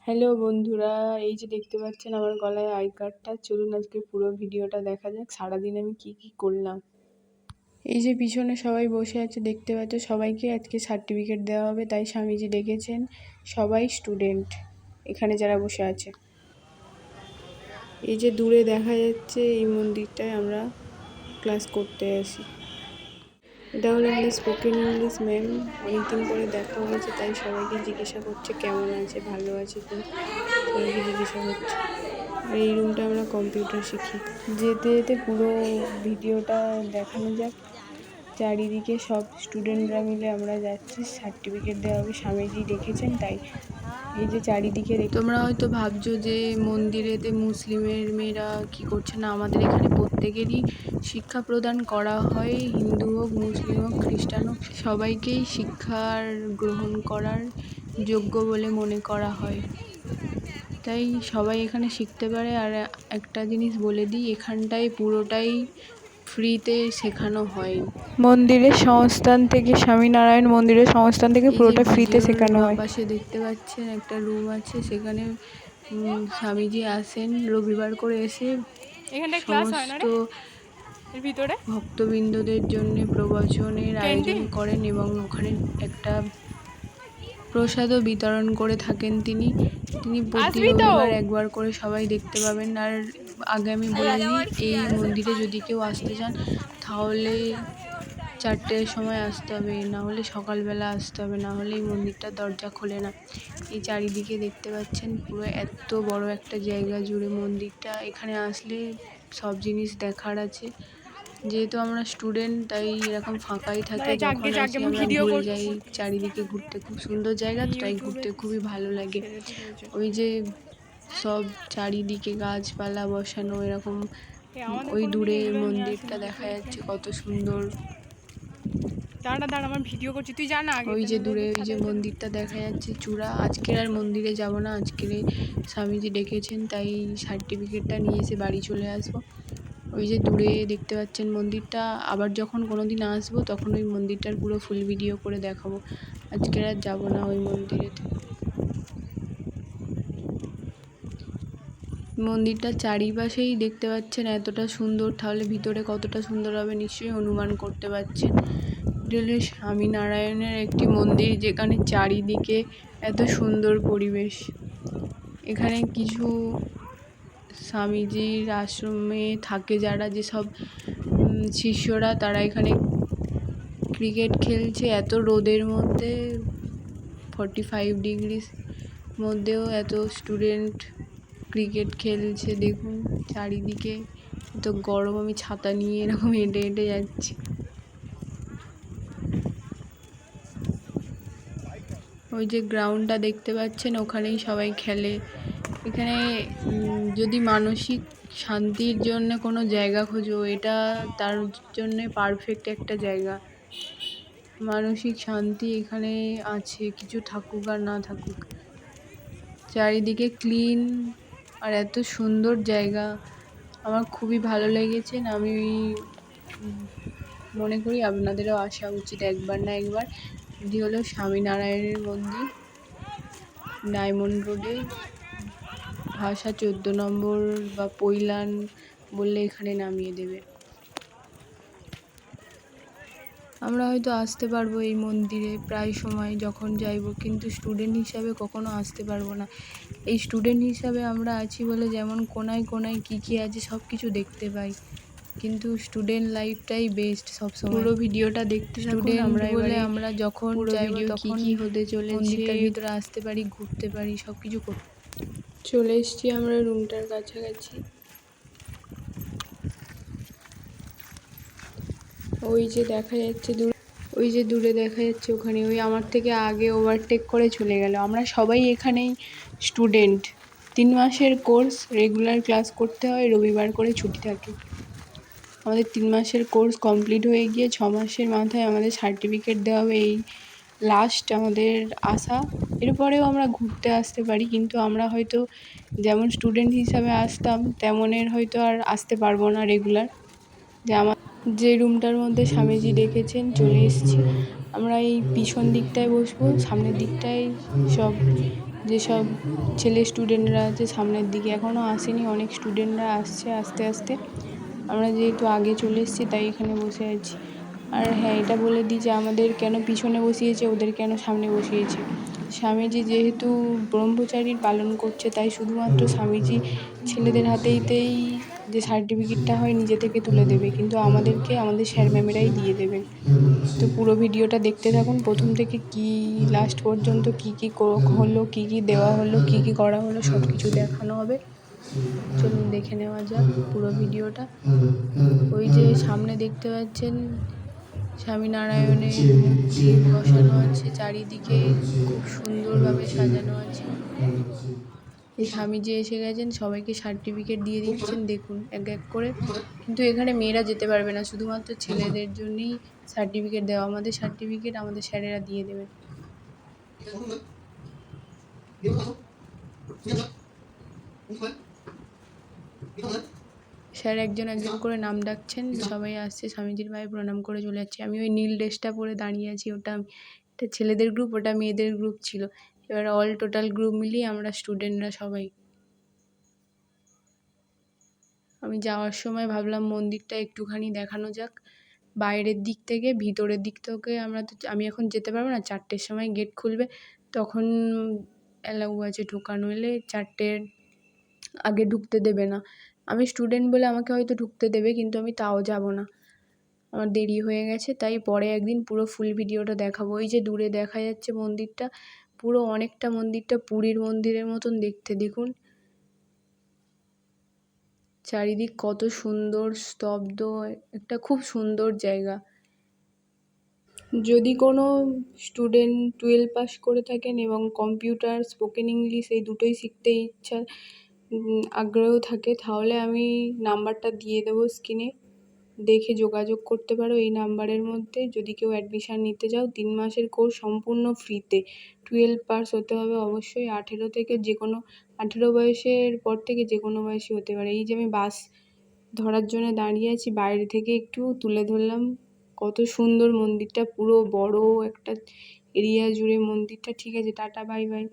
Hello বন্ধুরা, এই যে দেখতে পাচ্ছেন আমার গলায় আই কার্ডটা। চলুন আজকে পুরো ভিডিওটা দেখা যাক সারাদিন আমি কি কি করলাম। এই যে পিছনে সবাই বসে আছে দেখতে পাচ্ছ, সবাইকে আজকে সার্টিফিকেট দেওয়া হবে, তাই স্বামীজি ডেকেছেন। সবাই স্টুডেন্ট এখানে যারা বসে আছে। এই যে দূরে দেখা যাচ্ছে এই মন্দিরটায় আমরা ক্লাস করতে আসি। এটা হলো আমাদের স্পোকেন ইংলিশ ম্যাম। অনেকদিন পরে দেখা হয়েছে, তাই সবাইকে জিজ্ঞাসা করছে কেমন আছে, ভালো আছে কি, সবাইকে জিজ্ঞাসা করছে। আর এই রুমটা আমরা কম্পিউটার শিখি। যেতে যেতে পুরো ভিডিওটা দেখানো যাক। চারিদিকে সব স্টুডেন্টরা মিলে আমরা যাচ্ছি, সার্টিফিকেট দেওয়া হবে, স্বামীজি দেখেছেন তাই। এই যে চারিদিকে তোমরা হয়তো ভাবছো যে মন্দিরেতে মুসলিমের মেয়েরা কি করছে না, আমাদের এখানে প্রত্যেকেরই শিক্ষা প্রদান করা হয়। হিন্দু হোক, মুসলিম হোক, খ্রিস্টান হোক, সবাইকেই শিক্ষার গ্রহণ করার যোগ্য বলে মনে করা হয়, তাই সবাই এখানে শিখতে পারে। আর একটা জিনিস বলে দিই, এখানটায় পুরোটাই ফ্রিতে শেখানো হয়। মন্দিরের সংস্থান থেকে, স্বামীনারায়ণ মন্দিরের সংস্থান থেকে পুরোটা ফ্রিতে শেখানো হয়। পাশে দেখতে পাচ্ছেন একটা রুম আছে, সেখানে স্বামীজি আসেন রবিবার করে, এসে সমস্ত ভক্তবৃন্দদের জন্য প্রবচনের আয়োজন করেন এবং ওখানে একটা প্রসাদও বিতরণ করে থাকেন। তিনি প্রতি রবিবার একবার করে সবাই দেখতে পাবেন। আর আগে আমি বলে দিই, এই মন্দিরে যদি কেউ আসতে চান তাহলে 4টের সময় আসতে হবে, না হলে সকালবেলা আসতে হবে, না হলে এই মন্দিরটার দরজা খোলে না। এই চারিদিকে দেখতে পাচ্ছেন পুরো এত বড় একটা জায়গা জুড়ে মন্দিরটা। এখানে আসলে সব জিনিস দেখার আছে। যেহেতু আমরা স্টুডেন্ট, তাই এরকম ফাঁকাই থাকে, যখন আসি আমরা ঘুরে যাই চারিদিকে ঘুরতে। খুব সুন্দর জায়গা, তাই ঘুরতে খুবই ভালো লাগে। ওই যে সব চারিদিকে গাছপালা বসানো এরকম, ওই দূরে মন্দিরটা দেখা যাচ্ছে কত সুন্দর। দাঁড়া আমার ভিডিও করছি, তুই জানা আগে। ওই যে দূরে ওই যে মন্দিরটা দেখা যাচ্ছে চূড়া। আজকের আর মন্দিরে যাব না, আজকের স্বামীজি ডেকেছেন, তাই সার্টিফিকেটটা নিয়ে এসে বাড়ি চলে আসবো। ওই যে দূরে দেখতে পাচ্ছেন মন্দিরটা। আবার যখন কোনো দিন আসবো তখন ওই মন্দিরটার পুরো ফুল ভিডিও করে দেখাবো। আজকে আর যাবো না ওই মন্দিরেতে। মন্দিরটার চারিপাশেই দেখতে পাচ্ছেন এতটা সুন্দর, তাহলে ভিতরে কতটা সুন্দর হবে নিশ্চয়ই অনুমান করতে পারছেন। এটা হলো স্বামীনারায়ণের একটি মন্দির, যেখানে চারিদিকে এত সুন্দর পরিবেশ। এখানে কিছু স্বামীজির আশ্রমে থাকে যারা, যেসব শিষ্যরা, তারা এখানে ক্রিকেট খেলছে এত রোদের মধ্যে, 45 ডিগ্রির মধ্যেও এত স্টুডেন্ট ক্রিকেট খেলছে। দেখুন চারিদিকে এত গরম, আমি ছাতা নিয়ে এরকম হেঁটে হেঁটে যাচ্ছি। ওই যে গ্রাউন্ডটা দেখতে পাচ্ছেন, ওখানেই সবাই খেলে। এখানে যদি মানসিক শান্তির জন্য কোনো জায়গা খোঁজো, এটা তার জন্য পারফেক্ট একটা জায়গা। মানসিক শান্তি এখানে আছে, কিছু থাকুক আর না থাকুক। চারিদিকে ক্লিন আর এত সুন্দর জায়গা, আমার খুবই ভালো লেগেছে। আমি মনে করি আপনাদেরও আসা উচিত একবার না একবার। এটি হলো স্বামীনারায়ণের মন্দির, ডায়মন্ড রোডে, ভাষা 14 নম্বর বা পৈলান বললে এখানে নামিয়ে দেবে। আমরা হয়তো আসতে পারবো এই মন্দিরে প্রায় সময় যখন যাইব, কিন্তু স্টুডেন্ট হিসাবে কখনো আসতে পারবো না। এই স্টুডেন্ট হিসাবে আমরা আছি বলে যেমন কোনায় কোনায় কী আছে সব কিছু দেখতে পাই, কিন্তু স্টুডেন্ট লাইফটাই বেস্ট সবসময়। পুরো ভিডিওটা দেখতে থাকুন। আমরা বলে আমরা যখন যাইব তখন কী হতে চলেছে, মন্দিরটার ভিতরে আসতে পারি, ঘুরতে পারি, সব কিছু করতে। চলে এসছি আমরা রুমটার কাছাকাছি। ওই যে দেখা যাচ্ছে দূরে, ওই যে দূরে দেখা যাচ্ছে ওখানে, ওই আমার থেকে আগে ওভারটেক করে চলে গেল। আমরা সবাই এখানেই স্টুডেন্ট। 3 মাসের কোর্স, রেগুলার ক্লাস করতে হয়, রবিবার করে ছুটি থাকে। আমাদের 3 মাসের কোর্স কমপ্লিট হয়ে গিয়ে 6 মাসের মাথায় আমাদের সার্টিফিকেট দেওয়া হবে। এই লাস্ট আমাদের আসা। এরপরেও আমরা ঘুরতে আসতে পারি, কিন্তু আমরা হয়তো যেমন স্টুডেন্ট হিসাবে আসতাম তেমনের হয়তো আর আসতে পারবো না রেগুলার। যে রুমটার মধ্যে স্বামীজি ডেকেছেন চলে এসেছি। আমরা এই পিছন দিকটায় বসবো, সামনের দিকটায় সব যেসব ছেলে স্টুডেন্টরা আছে সামনের দিকে এখনও আসেনি, অনেক স্টুডেন্টরা আসছে আস্তে আস্তে। আমরা যেহেতু আগে চলে এসেছি তাই এখানে বসে আছি। আর হ্যাঁ, এটা বলে দিই যে আমাদের কেন পিছনে বসিয়েছে, ওদের কেন সামনে বসিয়েছে। স্বামীজি যেহেতু ব্রহ্মচারীর পালন করছে, তাই শুধুমাত্র স্বামীজি ছেলেদের হাতেই যে সার্টিফিকেটটা হয় নিজে থেকে তুলে দেবে, কিন্তু আমাদেরকে আমাদের স্যার ম্যামেরাই দিয়ে দেবেন। তো পুরো ভিডিওটা দেখতে থাকুন প্রথম থেকে কি লাস্ট পর্যন্ত, কি কি হলো, কি কি দেওয়া হলো, কি কি করা হলো, সব কিছু দেখানো হবে। চলুন দেখে নেওয়া যাক পুরো ভিডিওটা। ওই যে সামনে দেখতে পাচ্ছেন স্বামীনারায়ণের মূর্তি বসানো আছে, চারিদিকে খুব সুন্দরভাবে সাজানো আছে। এই স্বামীজি এসে গেছেন, সবাইকে সার্টিফিকেট দিয়ে দিচ্ছেন, দেখুন এক এক করে। কিন্তু এখানে মেয়েরা যেতে পারবে না, শুধুমাত্র ছেলেদের জন্যই সার্টিফিকেট দেওয়া। আমাদের সার্টিফিকেট আমাদের স্যারেরা দিয়ে দেবেন। স্যার একজন একজন করে নাম ডাকছেন, সবাই আসছে, স্বামীজির পায়ে প্রণাম করে চলে যাচ্ছে। আমি ওই নীল ড্রেসটা পরে দাঁড়িয়ে আছি, ওটা ছেলেদের গ্রুপ, ওটা মেয়েদের গ্রুপ ছিল। এবার অল টোটাল গ্রুপ মিলিয়ে আমরা স্টুডেন্টরা সবাই। আমি যাওয়ার সময় ভাবলাম মন্দিরটা একটুখানি দেখানো যাক বাইরের দিক থেকে। ভিতরের দিক থেকে আমি এখন যেতে পারবো না, 4টের সময় গেট খুলবে, তখন অ্যালাউ আছে ঢোকা, নইলে 4টের আগে ঢুকতে দেবে না। আমি স্টুডেন্ট বলে আমাকে হয়তো ঢুকতে দেবে, কিন্তু আমি তাও যাব না, আমার দেরি হয়ে গেছে। তাই পরে একদিন পুরো ফুল ভিডিওটা দেখাবো। ওই যে দূরে দেখা যাচ্ছে মন্দিরটা, পুরো অনেকটা মন্দিরটা পুরীর মন্দিরের মতন দেখতে, দেখুন চারিদিক কত সুন্দর স্তব্ধ, একটা খুব সুন্দর জায়গা। যদি কোনো স্টুডেন্ট 12 পাস করে থাকেন এবং কম্পিউটার, স্পোকেন ইংলিশ এই দুটোই শিখতে আগ্রহ থাকে, তাহলে আমি নাম্বারটা দিয়ে দেবো স্ক্রিনে, দেখে যোগাযোগ করতে পারো এই নাম্বারের মধ্যে। যদি কেউ অ্যাডমিশান নিতে চাও, 3 মাসের কোর্স সম্পূর্ণ ফ্রিতে। 12 পাস হতে হবে অবশ্যই, 18 থেকে যে কোনো 18 বয়সের পর থেকে যে কোনো বয়সী হতে পারে। এই যে আমি বাস ধরার জন্য দাঁড়িয়ে আছি, বাইরে থেকে একটু তুলে ধরলাম। কত সুন্দর মন্দিরটা, পুরো বড় একটা এরিয়া জুড়ে মন্দিরটা। ঠিক আছে, টাটা, বাই বাই।